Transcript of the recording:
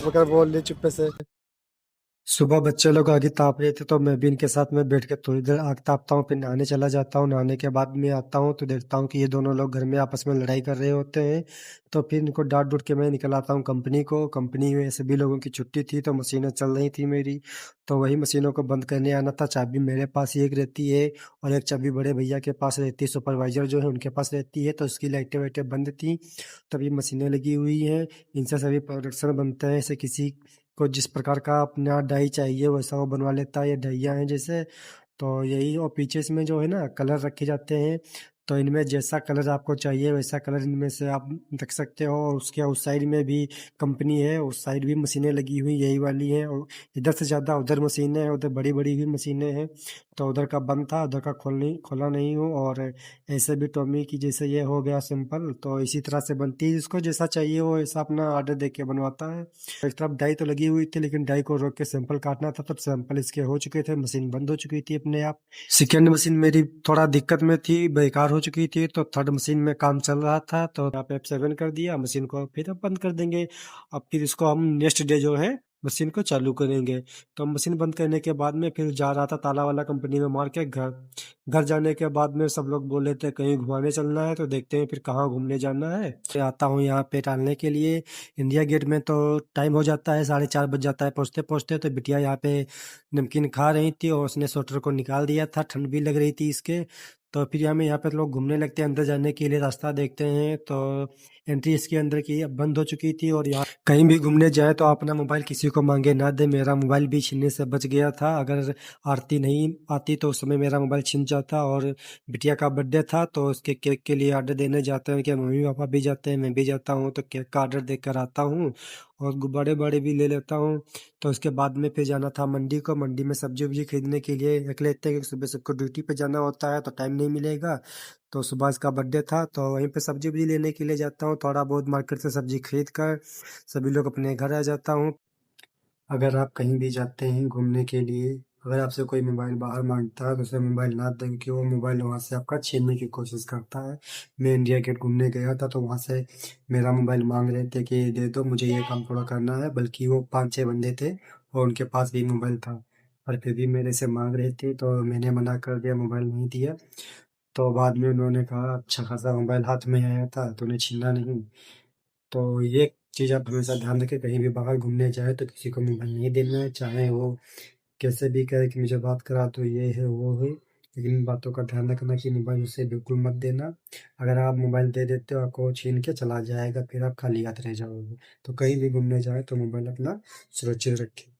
मगर बोल रही चुप्पे से। सुबह बच्चे लोग आगे ताप रहे थे तो मैं भी इनके साथ में बैठ के थोड़ी देर आग तापता हूँ, फिर नहाने चला जाता हूँ। नहाने के बाद मैं आता हूँ तो देखता हूँ कि ये दोनों लोग घर में आपस में लड़ाई कर रहे होते हैं। तो फिर इनको डांट डूट के मैं निकल आता हूँ कंपनी को। कंपनी में सभी लोगों की छुट्टी थी तो मशीनें चल रही थी मेरी, तो वही मशीनों को बंद करने आना था। चाबी मेरे पास ही एक रहती है और एक चाबी बड़े भैया के पास रहती है, सुपरवाइजर जो है उनके पास रहती है। तो उसकी लाइटें वाइटें बंद थी, तभी मशीनें लगी हुई हैं। इनसे सभी प्रोडक्शन बनते हैं। ऐसे किसी को जिस प्रकार का अपना डाई चाहिए वैसा वो बनवा लेता है। ये डाइयाँ हैं जैसे, तो यही। और पीछे इसमें जो है ना कलर रखे जाते हैं, तो इनमें जैसा कलर आपको चाहिए वैसा कलर इनमें से आप रख सकते हो। और उसके उस साइड में भी कंपनी है, उस साइड भी मशीनें लगी हुई यही वाली हैं। और इधर से ज़्यादा उधर मशीनें हैं, उधर बड़ी बड़ी भी मशीनें हैं। तो उधर का बंद था, उधर का खोला नहीं हूँ। और ऐसे भी टॉमी की जैसे ये हो गया सिंपल, तो इसी तरह से बनती है। जिसको जैसा चाहिए वो ऐसा अपना ऑर्डर दे के बनवाता है। एक तरफ डाई तो लगी हुई थी, लेकिन डाई को रोक के सैंपल काटना था, तब सैंपल इसके हो चुके थे, मशीन बंद हो चुकी थी अपने आप। सेकेंड मशीन मेरी थोड़ा दिक्कत में थी, बेकार हो चुकी थी, तो थर्ड मशीन में काम चल रहा था। तो यहाँ पे F7 कर दिया मशीन को, फिर अब बंद कर देंगे। अब फिर इसको हम नेक्स्ट डे जो है मशीन को चालू करेंगे। तो मशीन बंद करने के बाद में फिर जा रहा था ताला वाला कंपनी में मार के घर। घर जाने के बाद में सब लोग बोले थे कहीं घुमाने चलना है, तो देखते हैं फिर कहाँ घूमने जाना है। फिर आता हूँ यहाँ पे टालने के लिए। इंडिया गेट में तो टाइम हो जाता है, 4:30 बज जाता है पहुँचते पहुँचते। तो बिटिया यहाँ पे नमकीन खा रही थी और उसने स्वेटर को निकाल दिया था, ठंड भी लग रही थी इसके। तो फिर हमें यहाँ पे लोग घूमने लगते हैं, अंदर जाने के लिए रास्ता देखते हैं। तो एंट्री इसके अंदर की अब बंद हो चुकी थी। और यहाँ कहीं भी घूमने जाए तो अपना मोबाइल किसी को मांगे ना दे। मेरा मोबाइल भी छीनने से बच गया था, अगर आरती नहीं आती तो उस समय मेरा मोबाइल छिन जाता। और बिटिया का बर्थडे था तो उसके केक के लिए ऑर्डर देने जाते हैं, कि मम्मी पापा भी जाते हैं, मैं भी जाता हूँ, तो केक का ऑर्डर देकर आता हूँ और गुब्बारे बड़े भी ले लेता हूँ। तो उसके बाद में फिर जाना था मंडी को। मंडी में सब्जी वब्जी खरीदने के लिए रख लेते हैं, क्योंकि सुबह सबको ड्यूटी पे जाना होता है तो टाइम नहीं मिलेगा। तो सुबह इसका बर्थडे था तो वहीं पे सब्जी वब्जी लेने के लिए जाता हूँ। थोड़ा बहुत मार्केट से सब्जी खरीद कर सभी लोग अपने घर आ जाता हूँ। अगर आप कहीं भी जाते हैं घूमने के लिए, अगर आपसे कोई मोबाइल बाहर मांगता है तो उसे मोबाइल ना दें, क्योंकि वो मोबाइल वहाँ से आपका छीनने की कोशिश करता है। मैं इंडिया गेट घूमने गया था तो वहाँ से मेरा मोबाइल मांग रहे थे कि दे दो मुझे ये काम थोड़ा करना है, बल्कि वो 5-6 बंदे थे और उनके पास भी मोबाइल था, पर फिर भी मेरे से मांग रहे थे तो मैंने मना कर दिया, मोबाइल नहीं दिया। तो बाद में उन्होंने कहा अच्छा खासा मोबाइल हाथ में आया था तो उन्हें छीना नहीं। तो ये चीज़ आप हमेशा ध्यान रखें, कहीं भी बाहर घूमने जाए तो किसी को मोबाइल नहीं देना है, चाहे वो कैसे भी कहे कि मुझे बात करा तो ये है वो है। लेकिन इन बातों का ध्यान रखना कि मोबाइल उसे बिल्कुल मत देना। अगर आप मोबाइल दे देते हो आपको छीन के चला जाएगा, फिर आप खाली हाथ रह जाओगे। तो कहीं भी घूमने जाए तो मोबाइल अपना सुरक्षित रखें।